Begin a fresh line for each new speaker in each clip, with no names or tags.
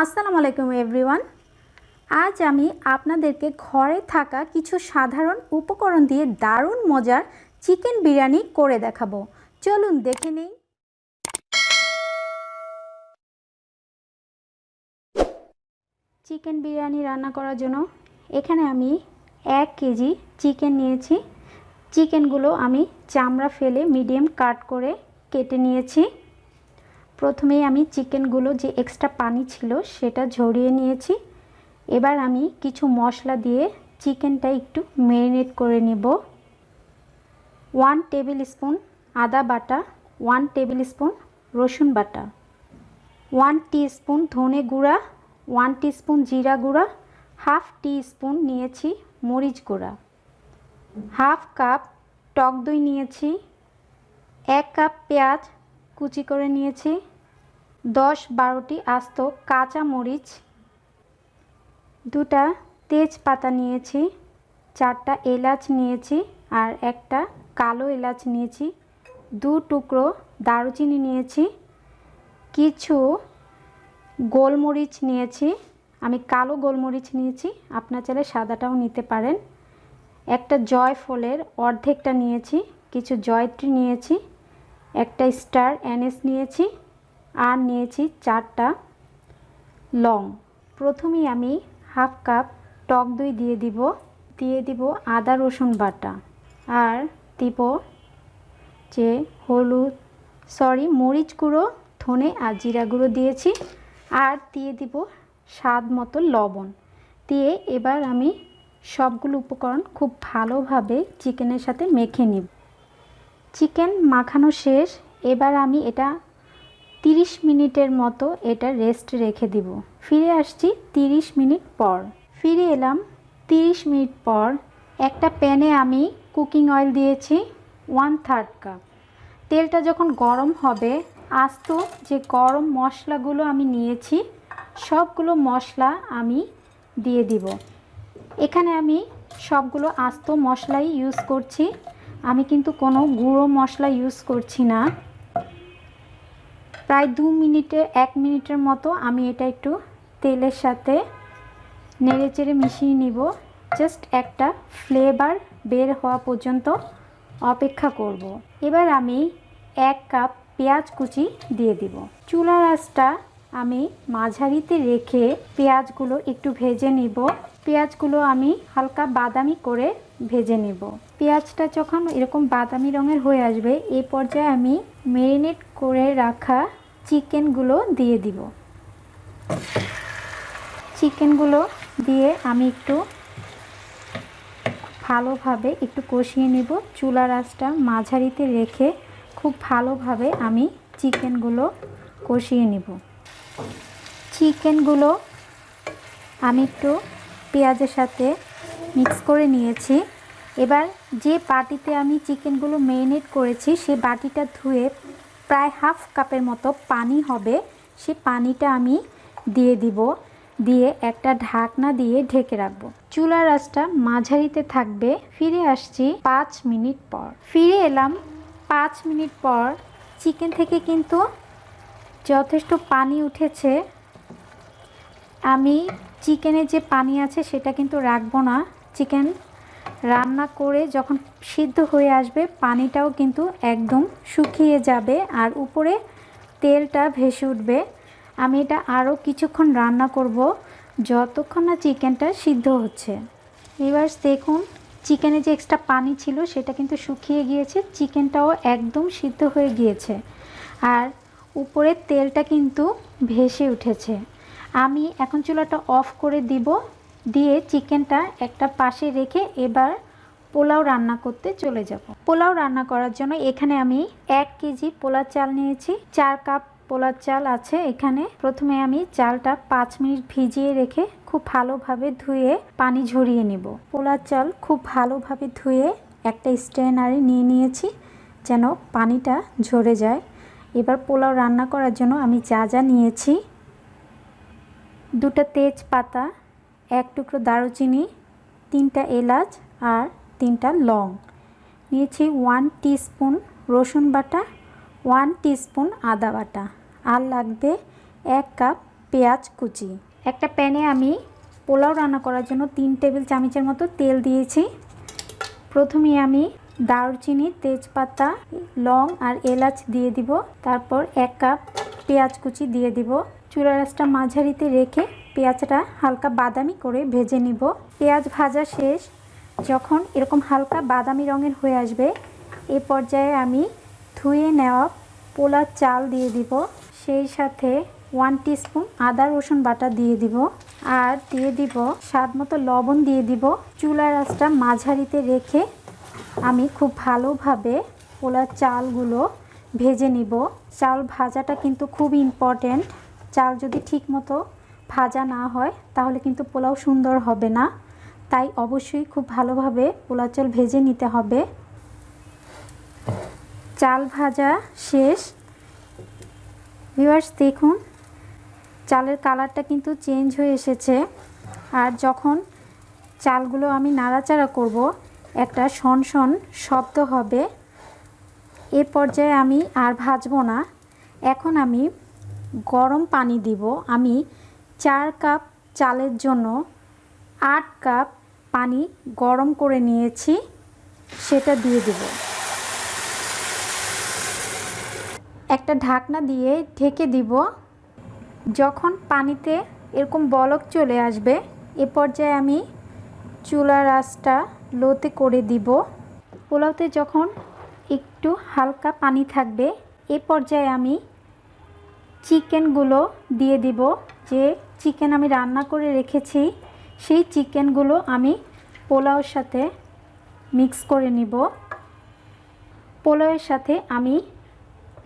আসসালামু আলাইকুম এভরিওয়ান। আজ আমি আপনাদেরকে ঘরে থাকা কিছু সাধারণ উপকরণ দিয়ে দারুণ মজার চিকেন বিরিয়ানি করে দেখাবো। চলুন দেখে নেই। চিকেন বিরিয়ানি রান্না করার জন্য এখানে আমি 1 কেজি চিকেন নিয়েছি। চিকেনগুলো আমি চামড়া ফেলে মিডিয়াম কাট করে কেটে নিয়েছি। প্রথমেই আমি চিকেনগুলো যে এক্সট্রা পানি ছিল সেটা ঝরিয়ে নিয়েছি। এবার আমি কিছু মশলা দিয়ে চিকেনটা একটু ম্যারিনেট করে নেব। 1 টেবিল স্পুন আদা বাটা, 1 টেবিল স্পুন রসুন বাটা, 1 টিস্পুন ধনে গুঁড়া, 1 টিস্পুন জিরা গুঁড়া, হাফ টিস্পুন নিয়েছি মরিচ গুঁড়া, হাফ কাপ টক দই নিয়েছি, 1 কাপ পেঁয়াজ কুচি করে নিয়েছি, 10-12টি আস্ত কাঁচা মরিচ, 2টা তেজপাতা নিয়েছি, 4টা এলাচ নিয়েছি আর একটা কালো এলাচ নিয়েছি, 2 টুকরো দারুচিনি নিয়েছি, কিছু গোলমরিচ নিয়েছি, আমি কালো গোলমরিচ নিয়েছি, আপনার চাইলে সাদাটাও নিতে পারেন, একটা জয়ফলের অর্ধেকটা নিয়েছি, কিছু জয়ত্রী নিয়েছি, একটা স্টার অ্যানিস নিয়েছি আর নিয়েছি 4টা লং। প্রথমেই আমি হাফ কাপ টক দই দিয়ে দিব আদা রসুন বাটা আর দিব যে মরিচ গুঁড়ো, ধনে আর জিরা গুঁড়ো দিয়েছি আর দিয়ে দিব স্বাদ মতো লবণ দিয়ে এবার আমি সবগুলো উপকরণ খুব ভালোভাবে চিকেনের সাথে মেখে নিব। চিকেন মাখানো শেষ। এবার আমি এটা 30 মিনিটের মতো এটা রেস্ট রেখে দিব। ফিরে আসছি 30 মিনিট পর। ফিরে এলাম 30 মিনিট পর। একটা প্যানে আমি কুকিং অয়েল দিয়েছি 1/3 কাপ। তেলটা যখন গরম হবে আস্ত যে গরম মশলাগুলো আমি নিয়েছি সবগুলো মশলা আমি দিয়ে দিব। এখানে আমি সবগুলো আস্ত মশলাই ইউজ করছি, আমি কিন্তু কোনো গুঁড়ো মশলা ইউজ করছি না। প্রায় 1 মিনিটের মতো আমি এটা একটু তেলের সাথে নেড়েচেড়ে মিশিয়ে নিব। জাস্ট একটা ফ্লেভার বের হওয়া পর্যন্ত অপেক্ষা করব। এবার আমি 1 কাপ পেঁয়াজ কুচি দিয়ে দিব। চুলার আঁচটা আমি মাঝারিতে রেখে পেঁয়াজগুলো একটু ভেজে নিব। পেঁয়াজগুলো আমি হালকা বাদামি করে ভেজে নেব। পেঁয়াজটা যখন এরকম বাদামি রঙের হয়ে আসবে এই পর্যায়ে আমি ম্যারিনেট করে রাখা চিকেনগুলো দিয়ে দিব। চিকেনগুলো দিয়ে আমি একটু ভালোভাবে একটু কষিয়ে নেব। চুলার আঁচটা মাঝারিতে রেখে খুব ভালোভাবে আমি চিকেনগুলো কষিয়ে নেব। চিকেনগুলো আমি একটু পেঁয়াজের সাথে মিক্স করে নিয়েছি। এবার যে বাটিতে আমি চিকেনগুলো ম্যারিনেট করেছি সে বাটিটা ধুয়ে প্রায় হাফ কাপের মতো পানি হবে, সে পানিটা আমি দিয়ে দিব। দিয়ে একটা ঢাকনা দিয়ে ঢেকে রাখবো। চুলার আঁচটা মাঝারিতে থাকবে। ফিরে আসছি 5 মিনিট পর। ফিরে এলাম 5 মিনিট পর। চিকেন থেকে কিন্তু যথেষ্ট পানি উঠেছে। আমি চিকেনে যে পানি আছে সেটা কিন্তু রাখবো না। চিকেন রান্না করে যখন সিদ্ধ হয়ে আসবে পানিটাও কিন্তু একদম শুকিয়ে যাবে আর উপরে তেলটা ভেসে উঠবে। আমি এটা আরও কিছুক্ষণ রান্না করব যতক্ষণ না চিকেনটা সিদ্ধ হচ্ছে। এবার দেখুন চিকেনে যে এক্সট্রা পানি ছিল সেটা কিন্তু শুকিয়ে গিয়েছে, চিকেনটাও একদম সিদ্ধ হয়ে গিয়েছে আর উপরের তেলটা কিন্তু ভেসে উঠেছে। আমি এখন চুলাটা অফ করে দিব। দিয়ে চিকেনটা একটা পাশে রেখে এবার পোলাও রান্না করতে চলে যাব। পোলাও রান্না করার জন্য এখানে আমি 1 কেজি পোলার চাল নিয়েছি। 4 কাপ পোলার চাল আছে এখানে। প্রথমে আমি চালটা 5 মিনিট ভিজিয়ে রেখে খুব ভালোভাবে ধুয়ে পানি ঝরিয়ে নেব। পোলার চাল খুব ভালোভাবে ধুয়ে একটা স্ট্রেনারে নিয়ে নিয়েছি যেন পানিটা ঝরে যায়। এবার পোলাও রান্না করার জন্য আমি যা যা নিয়েছি: 2টা তেজপাতা, 1 টুকরো দারুচিনি, 3টা এলাচ আর 3টা লং নিয়েছি, 1 টিস্পুন রসুন বাটা, 1 টিস্পুন আদা বাটা আর লাগবে 1 কাপ পেঁয়াজ কুচি। একটা প্যানে আমি পোলাও রান্না করার জন্য 3 টেবিল চামচের মতো তেল দিয়েছি। প্রথমে আমি দারুচিনি, তেজপাতা, লং আর এলাচ দিয়ে দিব। তারপর 1 কাপ পেঁয়াজ কুচি দিয়ে দিব। চুলার আঁচটা মাঝারিতে রেখে পেঁয়াজটা হালকা বাদামি করে ভেজে নিব। পেঁয়াজ ভাজা শেষ। যখন এরকম হালকা বাদামি রঙের হয়ে আসবে, এই পর্যায়ে আমি ধুয়ে নেওয়া পোলার চাল দিয়ে দিব। সেই সাথে 1 টিস্পুন আদা রসুন বাটা দিয়ে দিব আর দিয়ে দিব স্বাদ মতো লবণ দিয়ে দিব। চুলার আঁচটা মাঝারিতে রেখে আমি খুব ভালোভাবে পোলার চালগুলো ভেজে নিব। চাল ভাজাটা কিন্তু খুব ইম্পর্ট্যান্ট। চাল যদি ঠিকমতো ভাজা না হয় তাহলে কিন্তু পোলাও সুন্দর হবে না। তাই অবশ্যই খুব ভালোভাবে পোলাও চাল ভেজে নিতে হবে। চাল ভাজা শেষ। ভিউয়ার্স দেখুন, চালের কালারটা কিন্তু চেঞ্জ হয়ে এসেছে। আর যখন চালগুলো আমি নাড়াচাড়া করব, একটা শনশন শব্দ হবে। এ পর্যায়ে আমি আর ভাজবো না। এখন আমি গরম পানি দিব। আমি 4 কাপ চালের জন্য 8 কাপ পানি গরম করে নিয়েছি, সেটা দিয়ে দিব। একটা ঢাকনা দিয়ে ঢেকে দিব। যখন পানিতে এরকম বলক চলে আসবে, এ পর্যায়ে আমি চুলার আঁচটা লোতে করে দিব। পোলাওতে যখন একটু হালকা পানি থাকবে, এ পর্যায়ে আমি চিকেনগুলো দিয়ে দিব। যে চিকেন আমি রান্না করে রেখেছি, সেই চিকেনগুলো আমি পোলাওর সাথে মিক্স করে নিব। পোলাওয়ের সাথে আমি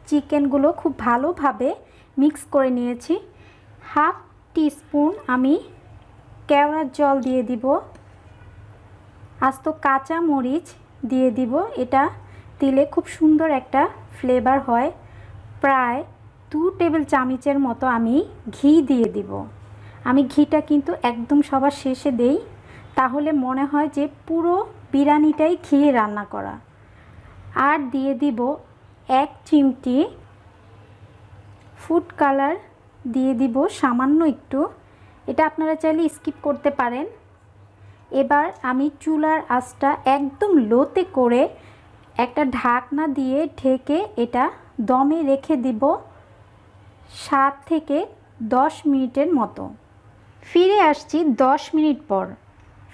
চিকেনগুলো খুব ভালোভাবে মিক্স করে নিয়েছি। 1/2 টিস্পুন আমি কেওড়ার জল দিয়ে দিব। আস্ত কাঁচা মরিচ দিয়ে দিব। এটা দিলে খুব সুন্দর একটা ফ্লেভার হয়। প্রায় 2 টেবিল চামচের মতো আমি ঘি দিয়ে দিব। আমি ঘিটা কিন্তু একদম সবার শেষে দেই, তাহলে মনে হয় যে পুরো বিরিয়ানিটাই ঘি রান্না করা। আর দিয়ে দিব 1 চিমটি ফুড কালার দিয়ে দিব, সামান্য একটু। এটা আপনারা চাইলে স্কিপ করতে পারেন। এবার আমি চুলার আঁচটা একদম লোতে করে একটা ঢাকনা দিয়ে ঢেকে এটা দমে রেখে দিব 7 থেকে 10 মিনিটের মতো। ফিরে আসছি 10 মিনিট পর।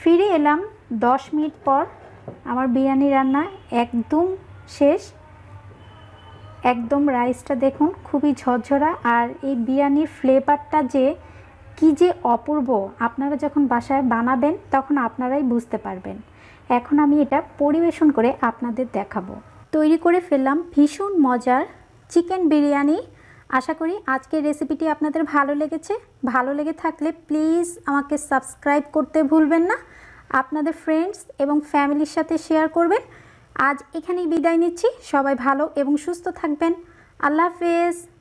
ফিরে এলাম 10 মিনিট পর। আমার বিরিয়ানি রান্না একদম শেষ। একদম রাইসটা দেখুন খুবই ঝরঝরা। আর এই বিরিয়ানির ফ্লেভারটা যে কি যে অপূর্ব, আপনারা যখন বাসায় বানাবেন তখন আপনারাই বুঝতে পারবেন। এখন আমি এটা পরিবেশন করে আপনাদের দেখাবো। তৈরি করে ফেললাম ভীষণ মজার চিকেন বিরিয়ানি। আশা করি আজকের রেসিপিটি আপনাদের ভালো লেগেছে। ভালো লেগে থাকলে প্লিজ আমাকে সাবস্ক্রাইব করতে ভুলবেন না। আপনাদের ফ্রেন্ডস এবং ফ্যামিলির সাথে শেয়ার করবেন। আজ এখানেই বিদায় নিচ্ছি। সবাই ভালো এবং সুস্থ থাকবেন। আল্লাহ হাফেজ।